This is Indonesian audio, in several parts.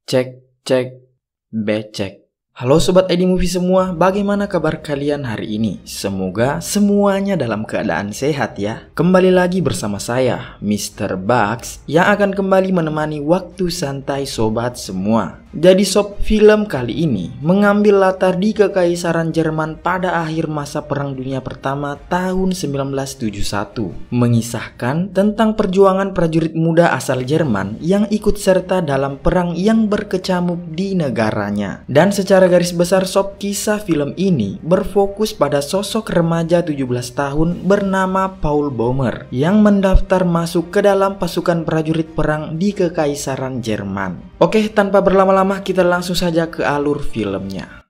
Cek, cek, becek. Halo Sobat ID Movie semua, bagaimana kabar kalian hari ini? Semoga semuanya dalam keadaan sehat ya. Kembali lagi bersama saya, Mr. Bugs, yang akan kembali menemani waktu santai sobat semua. Jadi sob, film kali ini mengambil latar di Kekaisaran Jerman pada akhir masa Perang Dunia Pertama tahun 1971. Mengisahkan tentang perjuangan prajurit muda asal Jerman yang ikut serta dalam perang yang berkecamuk di negaranya. Dan secara garis besar sob, kisah film ini berfokus pada sosok remaja 17 tahun bernama Paul Baumer yang mendaftar masuk ke dalam pasukan prajurit perang di Kekaisaran Jerman. Oke, tanpa berlama-lama kita langsung saja ke alur filmnya.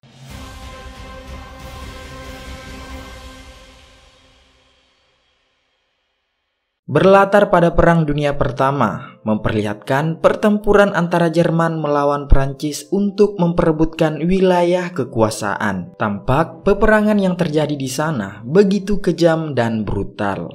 Berlatar pada Perang Dunia Pertama, memperlihatkan pertempuran antara Jerman melawan Prancis untuk memperebutkan wilayah kekuasaan. Tampak peperangan yang terjadi di sana begitu kejam dan brutal.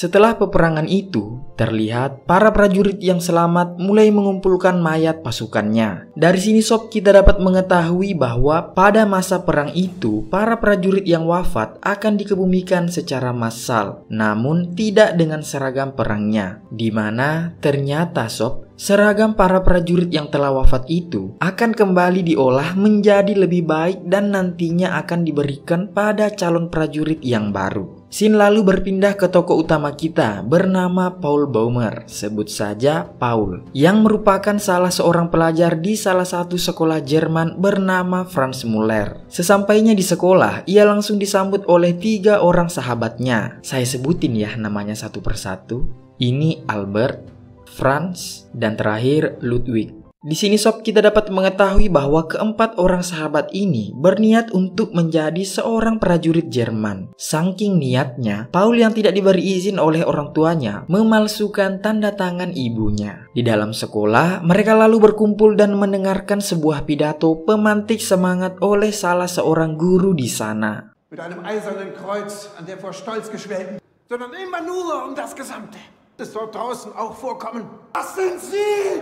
Setelah peperangan itu, terlihat para prajurit yang selamat mulai mengumpulkan mayat pasukannya. Dari sini sob, kita dapat mengetahui bahwa pada masa perang itu, para prajurit yang wafat akan dikebumikan secara massal, namun tidak dengan seragam perangnya. Dimana ternyata sob, seragam para prajurit yang telah wafat itu akan kembali diolah menjadi lebih baik dan nantinya akan diberikan pada calon prajurit yang baru. Scene lalu berpindah ke tokoh utama kita bernama Paul Baumer, sebut saja Paul, yang merupakan salah seorang pelajar di salah satu sekolah Jerman bernama Franz Muller. Sesampainya di sekolah, ia langsung disambut oleh 3 orang sahabatnya. Saya sebutin ya namanya satu persatu. Ini Albert, Franz, dan terakhir Ludwig. Di sini sob, kita dapat mengetahui bahwa keempat orang sahabat ini berniat untuk menjadi seorang prajurit Jerman. Saking niatnya, Paul yang tidak diberi izin oleh orang tuanya memalsukan tanda tangan ibunya. Di dalam sekolah, mereka lalu berkumpul dan mendengarkan sebuah pidato pemantik semangat oleh salah seorang guru di sana. Mit einem eisernen Kreuz an der vor Stolz geschwellten, sondern immer nur um das Gesamte. Es dort draußen auch vorkommen. Was sind Sie?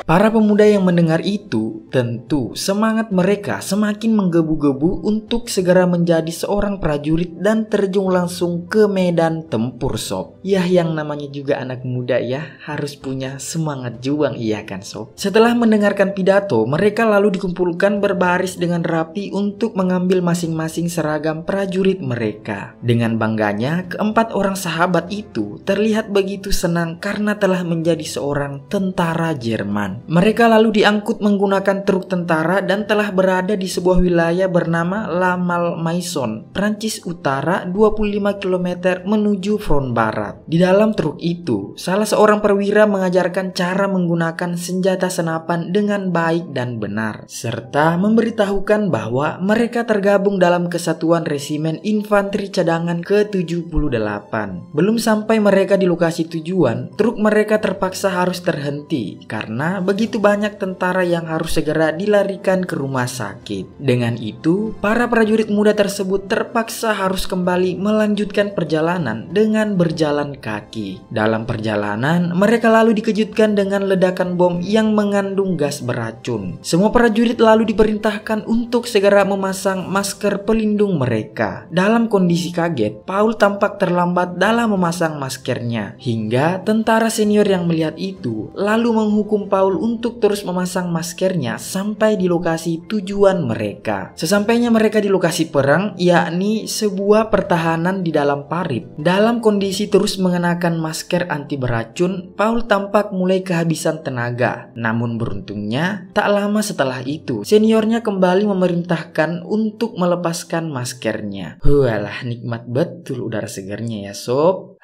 Para pemuda yang mendengar itu, tentu semangat mereka semakin menggebu-gebu untuk segera menjadi seorang prajurit dan terjun langsung ke medan tempur sob. Yah, yang namanya juga anak muda ya, harus punya semangat juang, iya kan sob. Setelah mendengarkan pidato, mereka lalu dikumpulkan berbaris dengan rapi untuk mengambil masing-masing seragam prajurit mereka. Dengan bangganya, keempat orang sahabat itu terlihat begitu senang karena telah menjadi seorang tentara Jerman. Mereka lalu diangkut menggunakan truk tentara dan telah berada di sebuah wilayah bernama La Malmaison, Prancis Utara 25 km menuju front barat. Di dalam truk itu, salah seorang perwira mengajarkan cara menggunakan senjata senapan dengan baik dan benar, serta memberitahukan bahwa mereka tergabung dalam kesatuan resimen infanteri cadangan ke-78. Belum sampai mereka di lokasi tujuan, truk mereka terpaksa harus terhenti karena begitu banyak tentara yang harus segera dilarikan ke rumah sakit. Dengan itu, para prajurit muda tersebut terpaksa harus kembali melanjutkan perjalanan dengan berjalan kaki. Dalam perjalanan, mereka lalu dikejutkan dengan ledakan bom yang mengandung gas beracun. Semua prajurit lalu diperintahkan untuk segera memasang masker pelindung mereka. Dalam kondisi kaget, Paul tampak terlambat dalam memasang maskernya, hingga tentara senior yang melihat itu lalu menghukum Paul untuk terus memasang maskernya sampai di lokasi tujuan mereka. Sesampainya mereka di lokasi perang, yakni sebuah pertahanan di dalam parit. Dalam kondisi terus mengenakan masker anti beracun, Paul tampak mulai kehabisan tenaga. Namun beruntungnya, tak lama setelah itu, seniornya kembali memerintahkan untuk melepaskan maskernya. Walah, nikmat betul udara segarnya ya sob.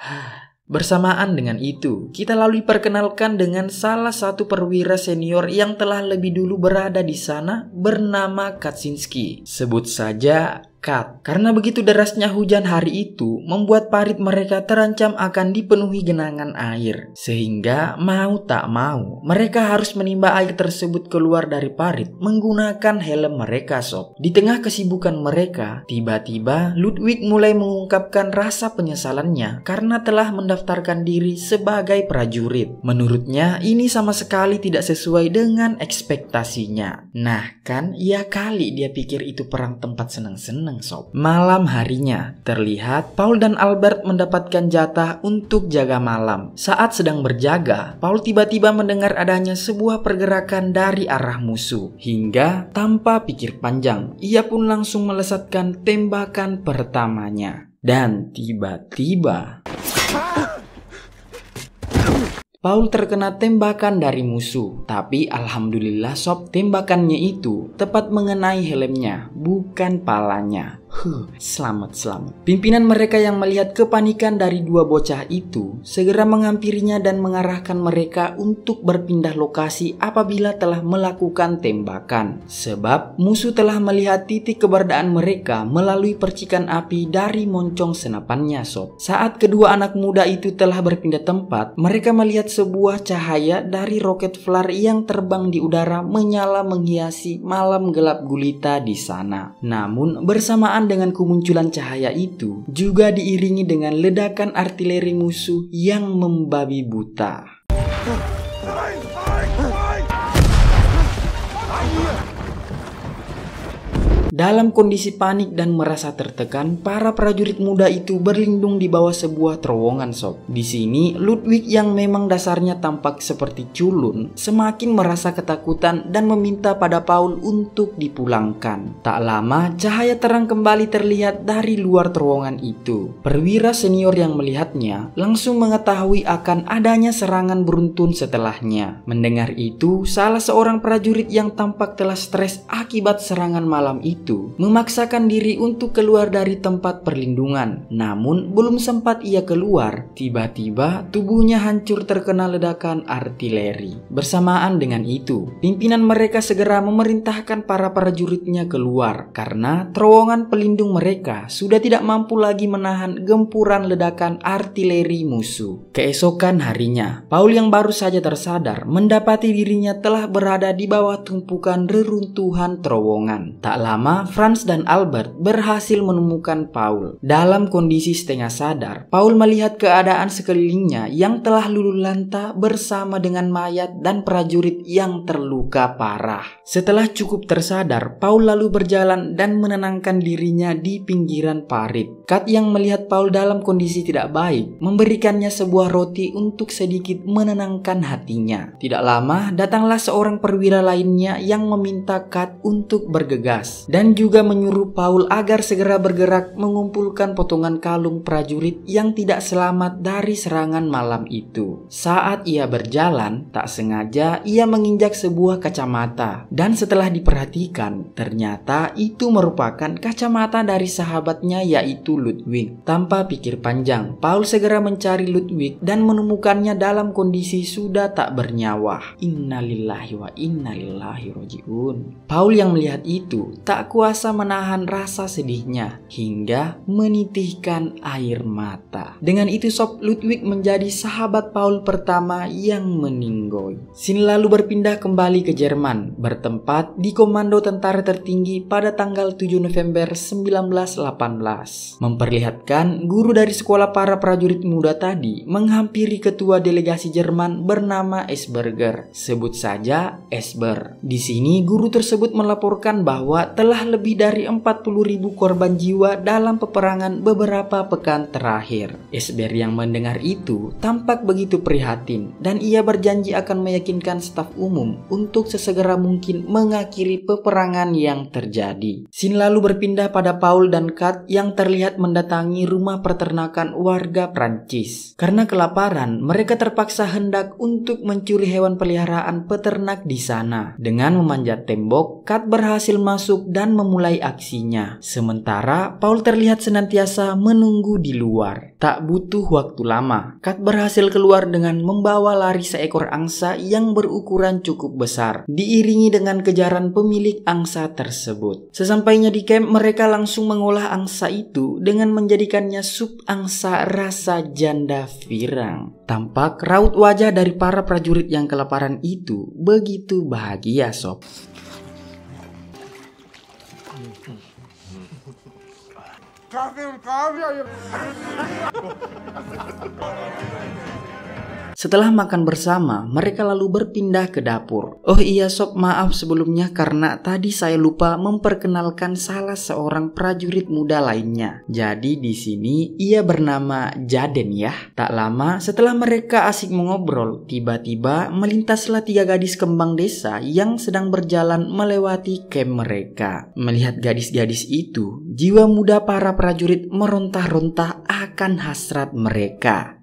Bersamaan dengan itu, kita lalu diperkenalkan dengan salah satu perwira senior yang telah lebih dulu berada di sana bernama Kaczynski. Sebut saja Kat. Karena begitu derasnya hujan hari itu membuat parit mereka terancam akan dipenuhi genangan air. Sehingga mau tak mau mereka harus menimba air tersebut keluar dari parit menggunakan helm mereka sob. Di tengah kesibukan mereka, tiba-tiba Ludwig mulai mengungkapkan rasa penyesalannya karena telah mendaftarkan diri sebagai prajurit. Menurutnya ini sama sekali tidak sesuai dengan ekspektasinya. Nah kan, ya kali dia pikir itu perang tempat senang-senang sob. Malam harinya, terlihat Paul dan Albert mendapatkan jatah untuk jaga malam. Saat sedang berjaga, Paul tiba-tiba mendengar adanya sebuah pergerakan dari arah musuh. Hingga tanpa pikir panjang, ia pun langsung melesatkan tembakan pertamanya. Dan tiba-tiba Paul terkena tembakan dari musuh. Tapi alhamdulillah sob, tembakannya itu tepat mengenai helmnya, bukan palanya. Selamat. Pimpinan mereka yang melihat kepanikan dari dua bocah itu segera menghampirinya dan mengarahkan mereka untuk berpindah lokasi apabila telah melakukan tembakan. Sebab musuh telah melihat titik keberadaan mereka melalui percikan api dari moncong senapannya sob. Saat kedua anak muda itu telah berpindah tempat, mereka melihat sebuah cahaya dari roket flare yang terbang di udara menyala menghiasi malam gelap gulita di sana. Namun bersamaan dengan kemunculan cahaya itu juga diiringi dengan ledakan artileri musuh yang membabi buta. Dalam kondisi panik dan merasa tertekan, para prajurit muda itu berlindung di bawah sebuah terowongan sob. Di sini, Ludwig yang memang dasarnya tampak seperti culun, semakin merasa ketakutan dan meminta pada Paul untuk dipulangkan. Tak lama, cahaya terang kembali terlihat dari luar terowongan itu. Perwira senior yang melihatnya langsung mengetahui akan adanya serangan beruntun setelahnya. Mendengar itu, salah seorang prajurit yang tampak telah stres akibat serangan malam itu memaksakan diri untuk keluar dari tempat perlindungan. Namun belum sempat ia keluar, tiba-tiba tubuhnya hancur terkena ledakan artileri. Bersamaan dengan itu, pimpinan mereka segera memerintahkan para prajuritnya keluar karena terowongan pelindung mereka sudah tidak mampu lagi menahan gempuran ledakan artileri musuh. Keesokan harinya, Paul yang baru saja tersadar mendapati dirinya telah berada di bawah tumpukan reruntuhan terowongan. Tak lama, Franz dan Albert berhasil menemukan Paul. Dalam kondisi setengah sadar, Paul melihat keadaan sekelilingnya yang telah luluh lantah bersama dengan mayat dan prajurit yang terluka parah. Setelah cukup tersadar, Paul lalu berjalan dan menenangkan dirinya di pinggiran parit. Kat yang melihat Paul dalam kondisi tidak baik, memberikannya sebuah roti untuk sedikit menenangkan hatinya. Tidak lama, datanglah seorang perwira lainnya yang meminta Kat untuk bergegas dan juga menyuruh Paul agar segera bergerak mengumpulkan potongan kalung prajurit yang tidak selamat dari serangan malam itu. Saat ia berjalan, tak sengaja ia menginjak sebuah kacamata dan setelah diperhatikan, ternyata itu merupakan kacamata dari sahabatnya yaitu Ludwig. Tanpa pikir panjang, Paul segera mencari Ludwig dan menemukannya dalam kondisi sudah tak bernyawa. Innalillahi wa innalillahi roji'un. Paul yang melihat itu tak kuasa menahan rasa sedihnya hingga menitihkan air mata. Dengan itu sob, Ludwig menjadi sahabat Paul pertama yang meninggoy. Scene lalu berpindah kembali ke Jerman, bertempat di Komando Tentara Tertinggi pada tanggal 7 November 1918. Memperlihatkan guru dari sekolah para prajurit muda tadi menghampiri ketua delegasi Jerman bernama Esberger. Sebut saja Esber. Di sini guru tersebut melaporkan bahwa telah lebih dari 40.000 korban jiwa dalam peperangan beberapa pekan terakhir. Esber yang mendengar itu tampak begitu prihatin dan ia berjanji akan meyakinkan staf umum untuk sesegera mungkin mengakhiri peperangan yang terjadi. Scene lalu berpindah pada Paul dan Kat yang terlihat mendatangi rumah peternakan warga Prancis. Karena kelaparan, mereka terpaksa hendak untuk mencuri hewan peliharaan peternak di sana. Dengan memanjat tembok, Kat berhasil masuk dan dan memulai aksinya. Sementara Paul terlihat senantiasa menunggu di luar. Tak butuh waktu lama, Kat berhasil keluar dengan membawa lari seekor angsa yang berukuran cukup besar, diiringi dengan kejaran pemilik angsa tersebut. Sesampainya di camp, mereka langsung mengolah angsa itu dengan menjadikannya sup angsa rasa janda firang. Tampak raut wajah dari para prajurit yang kelaparan itu begitu bahagia, sob. Setelah makan bersama, mereka lalu berpindah ke dapur. Oh iya sob, maaf sebelumnya karena tadi saya lupa memperkenalkan salah seorang prajurit muda lainnya. Jadi di sini ia bernama Jaden ya. Tak lama setelah mereka asik mengobrol, tiba-tiba melintaslah 3 gadis kembang desa yang sedang berjalan melewati camp mereka. Melihat gadis-gadis itu, jiwa muda para prajurit merontah-rontah akan hasrat mereka.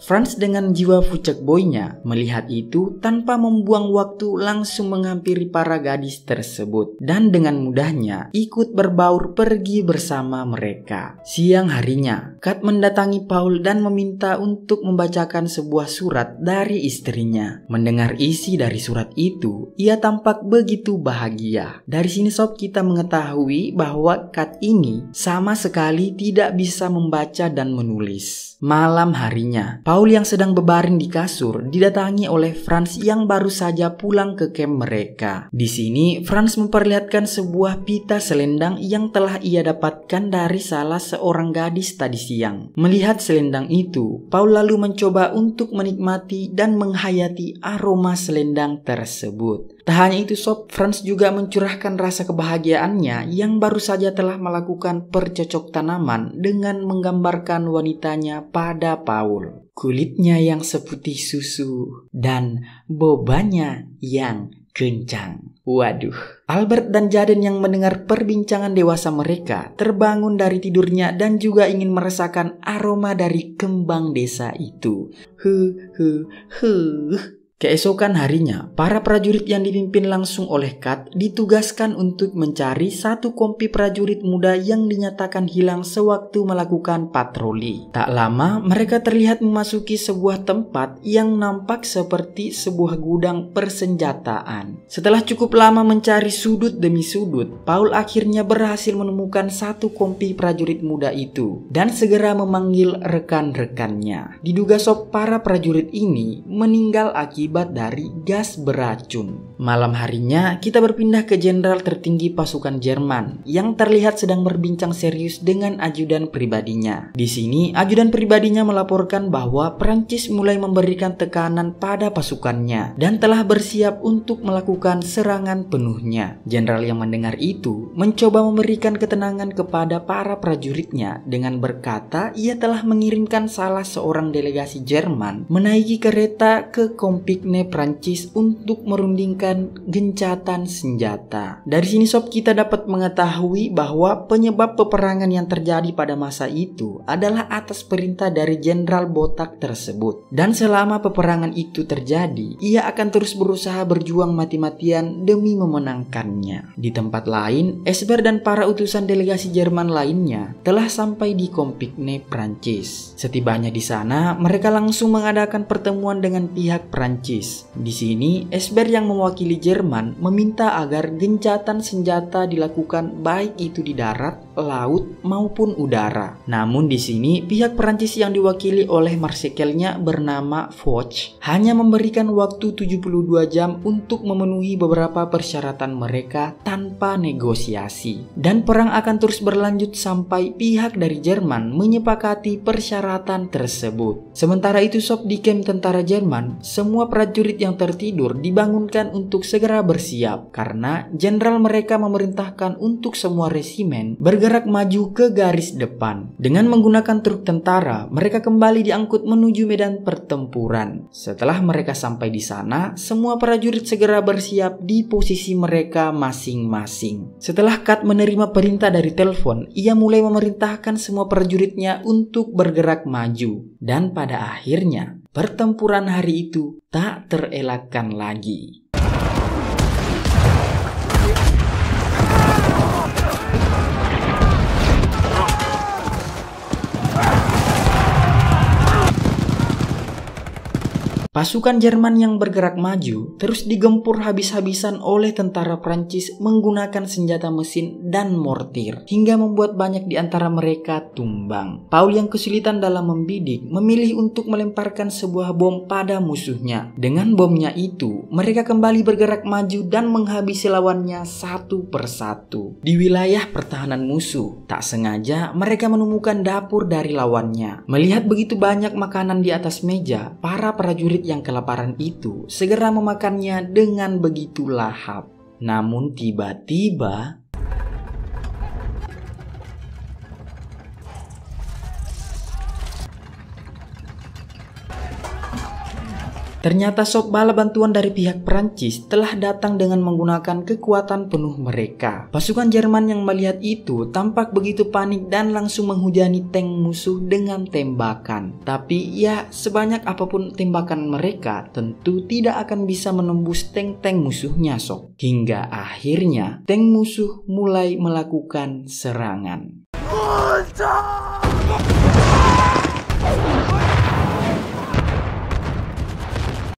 Franz dengan jiwa fucek boynya melihat itu tanpa membuang waktu langsung menghampiri para gadis tersebut dan dengan mudahnya ikut berbaur pergi bersama mereka. Siang harinya, Kat mendatangi Paul dan meminta untuk membacakan sebuah surat dari istrinya. Mendengar isi dari surat itu, ia tampak begitu bahagia. Dari sini sob kita mengetahui bahwa Kat ini sama sekali tidak bisa membaca dan menulis. Malam harinya, Paul yang sedang berbaring di kasur didatangi oleh Franz yang baru saja pulang ke camp mereka. Di sini, Franz memperlihatkan sebuah pita selendang yang telah ia dapatkan dari salah seorang gadis tadi siang. Melihat selendang itu, Paul lalu mencoba untuk menikmati dan menghayati aroma selendang tersebut. Tak hanya itu sob, Franz juga mencurahkan rasa kebahagiaannya yang baru saja telah melakukan percocok tanaman dengan menggambarkan wanitanya pada Paul. Kulitnya yang seputih susu dan bobanya yang kencang. Waduh, Albert dan Jaden yang mendengar perbincangan dewasa mereka terbangun dari tidurnya dan juga ingin merasakan aroma dari kembang desa itu. Keesokan harinya, para prajurit yang dipimpin langsung oleh Kat ditugaskan untuk mencari satu kompi prajurit muda yang dinyatakan hilang sewaktu melakukan patroli. Tak lama, mereka terlihat memasuki sebuah tempat yang nampak seperti sebuah gudang persenjataan. Setelah cukup lama mencari sudut demi sudut, Paul akhirnya berhasil menemukan satu kompi prajurit muda itu dan segera memanggil rekan-rekannya. Diduga sob para prajurit ini meninggal akibat dari gas beracun. Malam harinya kita berpindah ke jenderal tertinggi pasukan Jerman yang terlihat sedang berbincang serius dengan ajudan pribadinya. Di sini ajudan pribadinya melaporkan bahwa Prancis mulai memberikan tekanan pada pasukannya dan telah bersiap untuk melakukan serangan penuhnya. Jenderal yang mendengar itu mencoba memberikan ketenangan kepada para prajuritnya dengan berkata ia telah mengirimkan salah seorang delegasi Jerman menaiki kereta ke Compiègne Prancis untuk merundingkan gencatan senjata. Dari sini sob kita dapat mengetahui bahwa penyebab peperangan yang terjadi pada masa itu adalah atas perintah dari Jenderal Botak tersebut. Dan selama peperangan itu terjadi, ia akan terus berusaha berjuang mati-matian demi memenangkannya. Di tempat lain, Esbert dan para utusan delegasi Jerman lainnya telah sampai di Compiègne Prancis. Setibanya di sana, mereka langsung mengadakan pertemuan dengan pihak Prancis. Di sini, Esbert yang mewakili Jerman meminta agar gencatan senjata dilakukan baik itu di darat, laut maupun udara. Namun di sini pihak Perancis yang diwakili oleh marsikelnya bernama Foch hanya memberikan waktu 72 jam untuk memenuhi beberapa persyaratan mereka tanpa negosiasi. Dan perang akan terus berlanjut sampai pihak dari Jerman menyepakati persyaratan tersebut. Sementara itu sob di camp tentara Jerman, semua prajurit yang tertidur dibangunkan untuk segera bersiap karena jenderal mereka memerintahkan untuk semua resimen bergerak maju ke garis depan. Dengan menggunakan truk tentara, mereka kembali diangkut menuju medan pertempuran. Setelah mereka sampai di sana, semua prajurit segera bersiap di posisi mereka masing-masing. Setelah Kat menerima perintah dari telepon, ia mulai memerintahkan semua prajuritnya untuk bergerak maju. Dan pada akhirnya, pertempuran hari itu tak terelakkan lagi. Pasukan Jerman yang bergerak maju terus digempur habis-habisan oleh tentara Prancis menggunakan senjata mesin dan mortir, hingga membuat banyak di antara mereka tumbang. Paul yang kesulitan dalam membidik memilih untuk melemparkan sebuah bom pada musuhnya. Dengan bomnya itu, mereka kembali bergerak maju dan menghabisi lawannya satu persatu. Di wilayah pertahanan musuh, tak sengaja mereka menemukan dapur dari lawannya. Melihat begitu banyak makanan di atas meja, para prajurit yang kelaparan itu segera memakannya dengan begitu lahap. Namun tiba-tiba ternyata sob bala bantuan dari pihak Prancis telah datang dengan menggunakan kekuatan penuh mereka. Pasukan Jerman yang melihat itu tampak begitu panik dan langsung menghujani tank musuh dengan tembakan. Tapi ya, sebanyak apapun tembakan mereka tentu tidak akan bisa menembus tank-tank musuhnya sob. Hingga akhirnya tank musuh mulai melakukan serangan.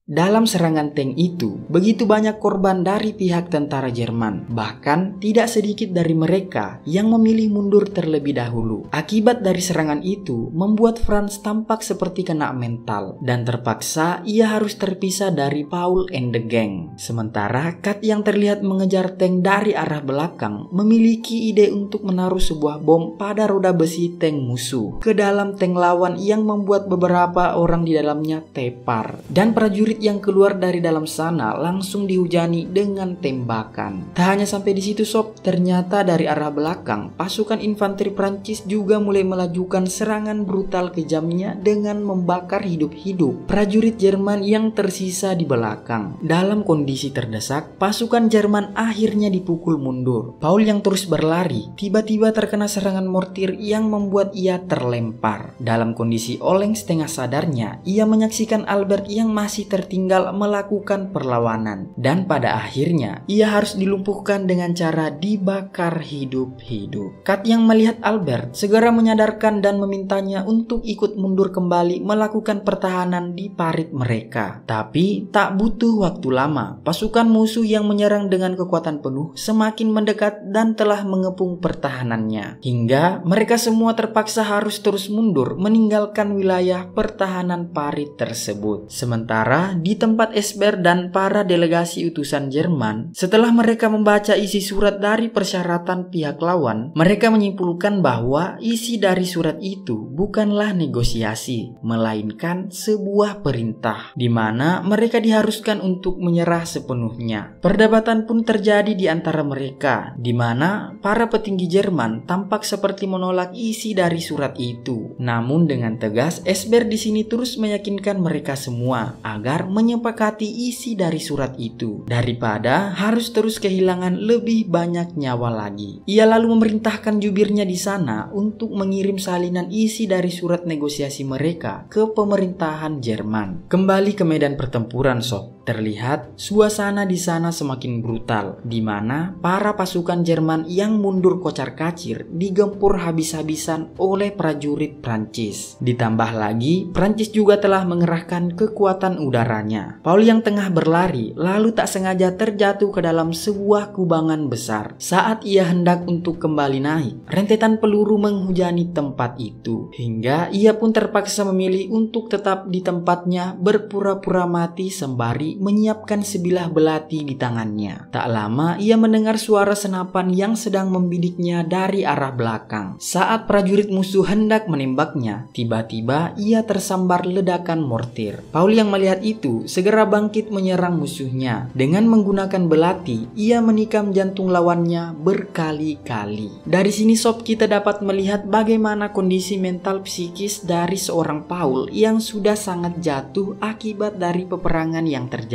Dalam serangan tank itu, begitu banyak korban dari pihak tentara Jerman. Bahkan tidak sedikit dari mereka yang memilih mundur terlebih dahulu. Akibat dari serangan itu, membuat Franz tampak seperti kena mental. Dan terpaksa ia harus terpisah dari Paul and the gang. Sementara Kat yang terlihat mengejar tank dari arah belakang, memiliki ide untuk menaruh sebuah bom pada roda besi tank musuh ke dalam tank lawan yang membuat beberapa orang di dalamnya tepar. Dan prajurit yang keluar dari dalam sana langsung dihujani dengan tembakan. Tak hanya sampai di situ sob, ternyata dari arah belakang pasukan infanteri Prancis juga mulai melakukan serangan brutal kejamnya dengan membakar hidup-hidup prajurit Jerman yang tersisa di belakang. Dalam kondisi terdesak, pasukan Jerman akhirnya dipukul mundur. Paul yang terus berlari tiba-tiba terkena serangan mortir yang membuat ia terlempar. Dalam kondisi oleng setengah sadarnya, ia menyaksikan Albert yang masih tinggal melakukan perlawanan, dan pada akhirnya ia harus dilumpuhkan dengan cara dibakar hidup-hidup. Kat yang melihat Albert segera menyadarkan dan memintanya untuk ikut mundur kembali melakukan pertahanan di parit mereka. Tapi tak butuh waktu lama, pasukan musuh yang menyerang dengan kekuatan penuh semakin mendekat dan telah mengepung pertahanannya, hingga mereka semua terpaksa harus terus mundur meninggalkan wilayah pertahanan parit tersebut. Sementara di tempat Esbern dan para delegasi utusan Jerman, setelah mereka membaca isi surat dari persyaratan pihak lawan, mereka menyimpulkan bahwa isi dari surat itu bukanlah negosiasi, melainkan sebuah perintah, di mana mereka diharuskan untuk menyerah sepenuhnya. Perdebatan pun terjadi di antara mereka, di mana para petinggi Jerman tampak seperti menolak isi dari surat itu. Namun dengan tegas, Esbern di sini terus meyakinkan mereka semua agar menyepakati isi dari surat itu daripada harus terus kehilangan lebih banyak nyawa lagi. Ia lalu memerintahkan jubirnya di sana untuk mengirim salinan isi dari surat negosiasi mereka ke pemerintahan Jerman. Kembali ke medan pertempuran sob. Terlihat suasana di sana semakin brutal, di mana para pasukan Jerman yang mundur kocar-kacir digempur habis-habisan oleh prajurit Prancis. Ditambah lagi, Prancis juga telah mengerahkan kekuatan udaranya. Paul yang tengah berlari lalu tak sengaja terjatuh ke dalam sebuah kubangan besar. Saat ia hendak untuk kembali naik, rentetan peluru menghujani tempat itu, hingga ia pun terpaksa memilih untuk tetap di tempatnya berpura-pura mati sembari menyiapkan sebilah belati di tangannya. Tak lama ia mendengar suara senapan yang sedang membidiknya dari arah belakang. Saat prajurit musuh hendak menembaknya, tiba-tiba ia tersambar ledakan mortir. Paul yang melihat itu segera bangkit menyerang musuhnya. Dengan menggunakan belati, ia menikam jantung lawannya berkali-kali. Dari sini sob, kita dapat melihat bagaimana kondisi mental psikis dari seorang Paul yang sudah sangat jatuh akibat dari peperangan yang terjadi.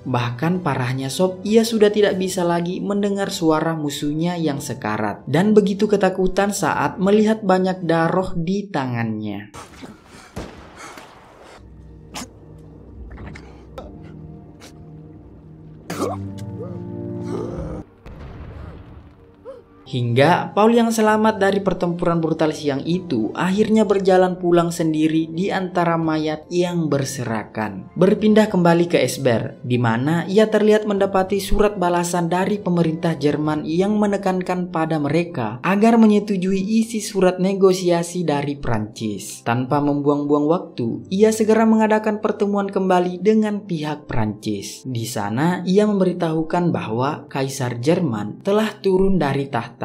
Bahkan parahnya sob, ia sudah tidak bisa lagi mendengar suara musuhnya yang sekarat dan begitu ketakutan saat melihat banyak darah di tangannya. Hingga Paul yang selamat dari pertempuran brutal siang itu akhirnya berjalan pulang sendiri di antara mayat yang berserakan. Berpindah kembali ke Esbjerg, di mana ia terlihat mendapati surat balasan dari pemerintah Jerman yang menekankan pada mereka agar menyetujui isi surat negosiasi dari Prancis. Tanpa membuang-buang waktu, ia segera mengadakan pertemuan kembali dengan pihak Prancis. Di sana ia memberitahukan bahwa Kaisar Jerman telah turun dari tahta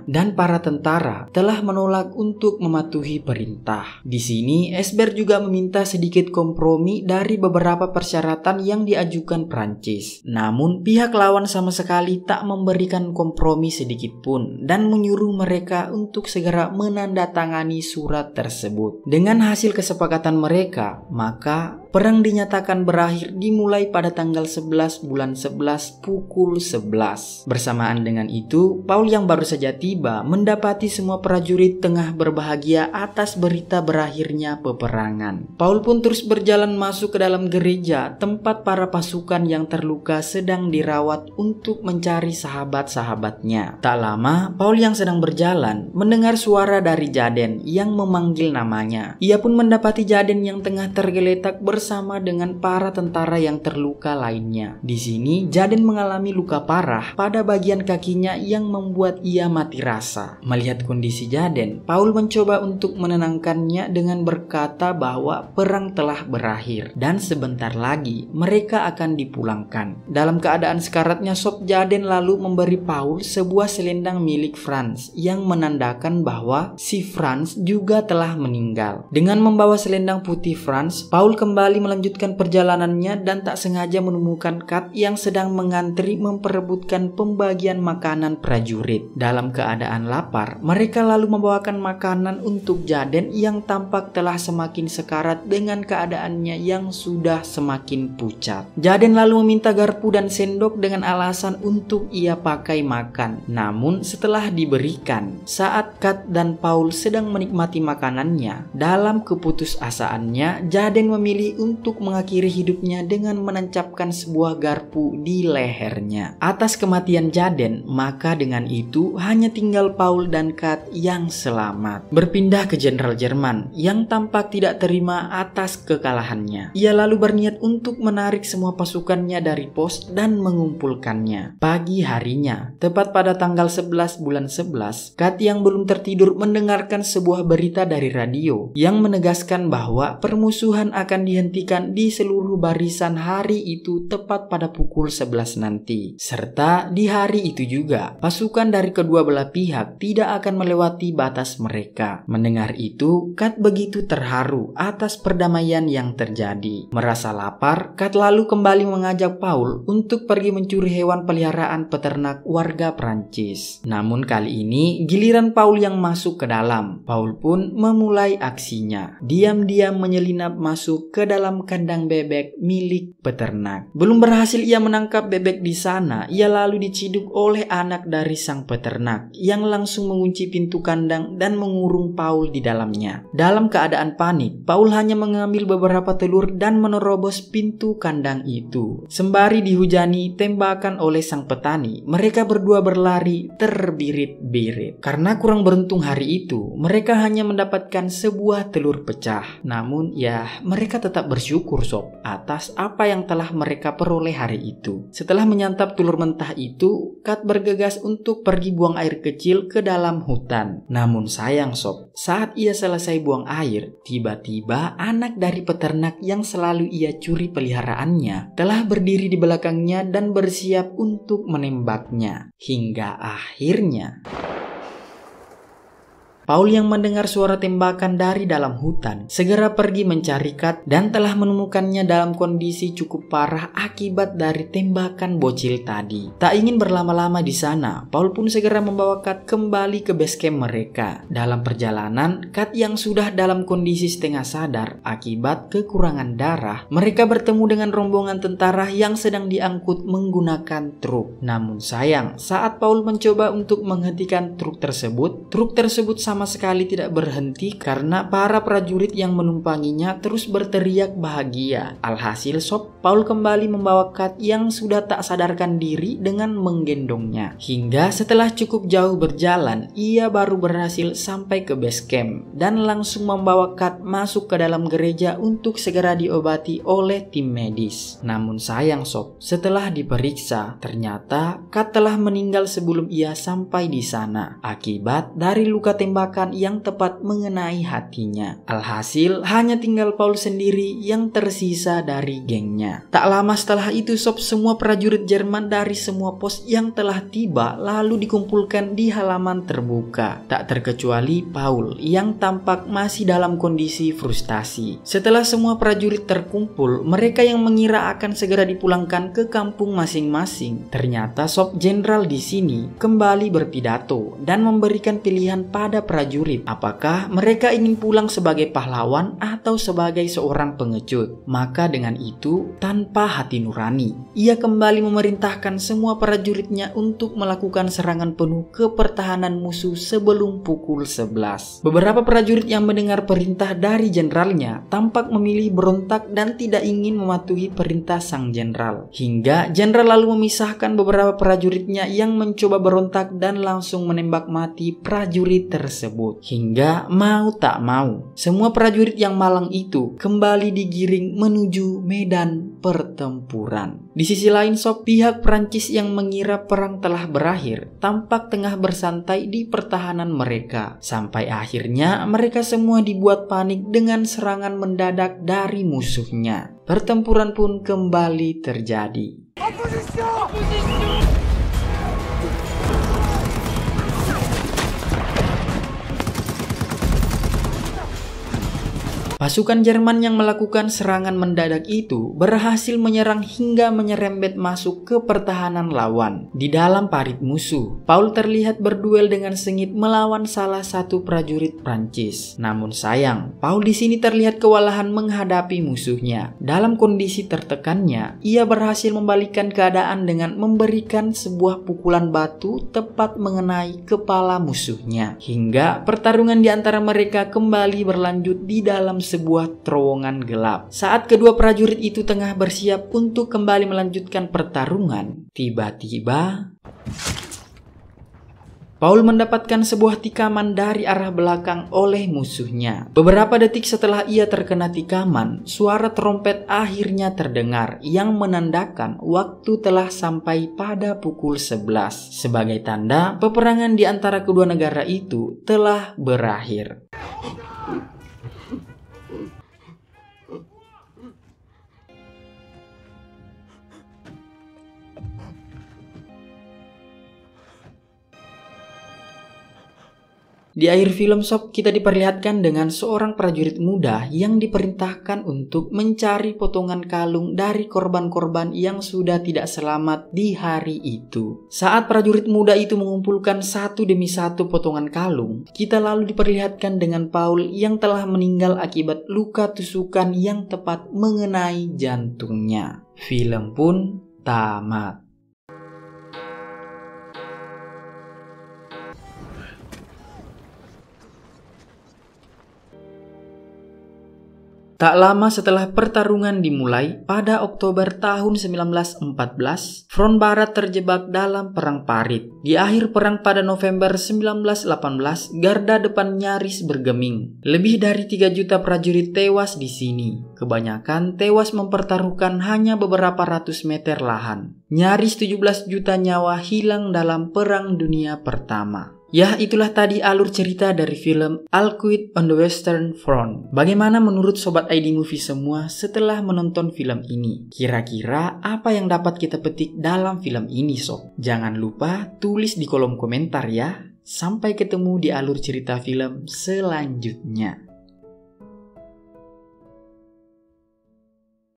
dan para tentara telah menolak untuk mematuhi perintah. Di sini Esbjerg juga meminta sedikit kompromi dari beberapa persyaratan yang diajukan Prancis. Namun pihak lawan sama sekali tak memberikan kompromi sedikit pun dan menyuruh mereka untuk segera menandatangani surat tersebut. Dengan hasil kesepakatan mereka, maka perang dinyatakan berakhir dimulai pada tanggal 11 bulan 11 pukul 11. Bersamaan dengan itu, Paul yang baru saja tiba mendapati semua prajurit tengah berbahagia atas berita berakhirnya peperangan. Paul pun terus berjalan masuk ke dalam gereja tempat para pasukan yang terluka sedang dirawat untuk mencari sahabat-sahabatnya. Tak lama, Paul yang sedang berjalan mendengar suara dari Jaden yang memanggil namanya. Ia pun mendapati Jaden yang tengah tergeletak bersama dengan para tentara yang terluka lainnya. Di sini Jaden mengalami luka parah pada bagian kakinya yang membuat ia mati rasa. Melihat kondisi Jaden, Paul mencoba untuk menenangkannya dengan berkata bahwa perang telah berakhir dan sebentar lagi mereka akan dipulangkan. Dalam keadaan sekaratnya, Sob Jaden lalu memberi Paul sebuah selendang milik Franz yang menandakan bahwa si Franz juga telah meninggal. Dengan membawa selendang putih Franz, Paul kembali melanjutkan perjalanannya dan tak sengaja menemukan Kat yang sedang mengantri memperebutkan pembagian makanan prajurit. Dalam keadaan lapar, mereka lalu membawakan makanan untuk Jaden yang tampak telah semakin sekarat dengan keadaannya yang sudah semakin pucat. Jaden lalu meminta garpu dan sendok dengan alasan untuk ia pakai makan. Namun setelah diberikan, saat Kat dan Paul sedang menikmati makanannya, dalam keputusasaannya, Jaden memilih untuk mengakhiri hidupnya dengan menancapkan sebuah garpu di lehernya. Atas kematian Jaden, maka dengan itu hanya tinggal Paul dan Kat yang selamat. Berpindah ke Jenderal Jerman yang tampak tidak terima atas kekalahannya. Ia lalu berniat untuk menarik semua pasukannya dari pos dan mengumpulkannya. Pagi harinya, tepat pada tanggal 11 bulan 11, Kat yang belum tertidur mendengarkan sebuah berita dari radio yang menegaskan bahwa permusuhan akan dihentikan di seluruh barisan hari itu tepat pada pukul 11 nanti. Serta di hari itu juga, pasukan dari kedua belah pihak tidak akan melewati batas mereka. Mendengar itu, Kat begitu terharu atas perdamaian yang terjadi. Merasa lapar, Kat lalu kembali mengajak Paul untuk pergi mencuri hewan peliharaan peternak warga Prancis. Namun kali ini, giliran Paul yang masuk ke dalam. Paul pun memulai aksinya. Diam-diam menyelinap masuk ke dalam kandang bebek milik peternak. Belum berhasil ia menangkap bebek di sana, ia lalu diciduk oleh anak dari sang peternak yang langsung mengunci pintu kandang dan mengurung Paul di dalamnya. Dalam keadaan panik, Paul hanya mengambil beberapa telur dan menerobos pintu kandang itu. Sembari dihujani tembakan oleh sang petani, mereka berdua berlari terbirit-birit. Karena kurang beruntung hari itu, mereka hanya mendapatkan sebuah telur pecah. Namun ya, mereka tetap bersyukur Sob atas apa yang telah mereka peroleh hari itu. Setelah menyantap telur mentah itu, Kat bergegas untuk pergi buang air kecil ke dalam hutan. Namun sayang Sob, saat ia selesai buang air, tiba-tiba anak dari peternak yang selalu ia curi peliharaannya telah berdiri di belakangnya dan bersiap untuk menembaknya. Hingga akhirnya Paul yang mendengar suara tembakan dari dalam hutan segera pergi mencari Kat dan telah menemukannya dalam kondisi cukup parah akibat dari tembakan bocil tadi. Tak ingin berlama-lama di sana, Paul pun segera membawa Kat kembali ke base camp mereka. Dalam perjalanan, Kat yang sudah dalam kondisi setengah sadar akibat kekurangan darah, mereka bertemu dengan rombongan tentara yang sedang diangkut menggunakan truk. Namun sayang, saat Paul mencoba untuk menghentikan truk tersebut sama sekali tidak berhenti karena para prajurit yang menumpanginya terus berteriak bahagia. Alhasil sob, Paul kembali membawa Kat yang sudah tak sadarkan diri dengan menggendongnya. Hingga setelah cukup jauh berjalan, ia baru berhasil sampai ke base camp dan langsung membawa Kat masuk ke dalam gereja untuk segera diobati oleh tim medis. Namun sayang sob, setelah diperiksa, ternyata Kat telah meninggal sebelum ia sampai di sana akibat dari luka tembakan yang tepat mengenai hatinya. Alhasil hanya tinggal Paul sendiri yang tersisa dari gengnya. Tak lama setelah itu sob, semua prajurit Jerman dari semua pos yang telah tiba lalu dikumpulkan di halaman terbuka. Tak terkecuali Paul yang tampak masih dalam kondisi frustasi. Setelah semua prajurit terkumpul, mereka yang mengira akan segera dipulangkan ke kampung masing-masing. Ternyata sob, jenderal di sini kembali berpidato dan memberikan pilihan pada prajurit apakah mereka ingin pulang sebagai pahlawan atau sebagai seorang pengecut. Maka dengan itu, tanpa hati nurani, ia kembali memerintahkan semua prajuritnya untuk melakukan serangan penuh ke pertahanan musuh sebelum pukul 11. Beberapa prajurit yang mendengar perintah dari jenderalnya tampak memilih berontak dan tidak ingin mematuhi perintah sang jenderal. Hingga jenderal lalu memisahkan beberapa prajuritnya yang mencoba berontak dan langsung menembak mati prajurit tersebut. Hingga mau tak mau, semua prajurit yang malang itu kembali digiring menuju medan pertempuran. Di sisi lain sob, pihak Prancis yang mengira perang telah berakhir tampak tengah bersantai di pertahanan mereka. Sampai akhirnya mereka semua dibuat panik dengan serangan mendadak dari musuhnya. Pertempuran pun kembali terjadi. Pasukan Jerman yang melakukan serangan mendadak itu berhasil menyerang hingga menyerempet masuk ke pertahanan lawan. Di dalam parit musuh, Paul terlihat berduel dengan sengit melawan salah satu prajurit Prancis. Namun sayang, Paul di sini terlihat kewalahan menghadapi musuhnya. Dalam kondisi tertekannya, ia berhasil membalikkan keadaan dengan memberikan sebuah pukulan batu tepat mengenai kepala musuhnya. Hingga pertarungan di antara mereka kembali berlanjut di dalam sebuah terowongan gelap. Saat kedua prajurit itu tengah bersiap untuk kembali melanjutkan pertarungan, tiba-tiba Paul mendapatkan sebuah tikaman dari arah belakang oleh musuhnya. Beberapa detik setelah ia terkena tikaman, suara trompet akhirnya terdengar yang menandakan waktu telah sampai pada pukul 11. Sebagai tanda peperangan di antara kedua negara itu telah berakhir. Di akhir film sob, kita diperlihatkan dengan seorang prajurit muda yang diperintahkan untuk mencari potongan kalung dari korban-korban yang sudah tidak selamat di hari itu. Saat prajurit muda itu mengumpulkan satu demi satu potongan kalung, kita lalu diperlihatkan dengan Paul yang telah meninggal akibat luka tusukan yang tepat mengenai jantungnya. Film pun tamat. Tak lama setelah pertarungan dimulai, pada Oktober tahun 1914, Front Barat terjebak dalam perang parit. Di akhir perang pada November 1918, garda depan nyaris bergeming. Lebih dari 3 juta prajurit tewas di sini. Kebanyakan tewas mempertaruhkan hanya beberapa ratus meter lahan. Nyaris 17 juta nyawa hilang dalam Perang Dunia Pertama. Ya, itulah tadi alur cerita dari film Alcuin on the Western Front. Bagaimana menurut Sobat ID Movie semua setelah menonton film ini? Kira-kira apa yang dapat kita petik dalam film ini sob? Jangan lupa tulis di kolom komentar ya. Sampai ketemu di alur cerita film selanjutnya.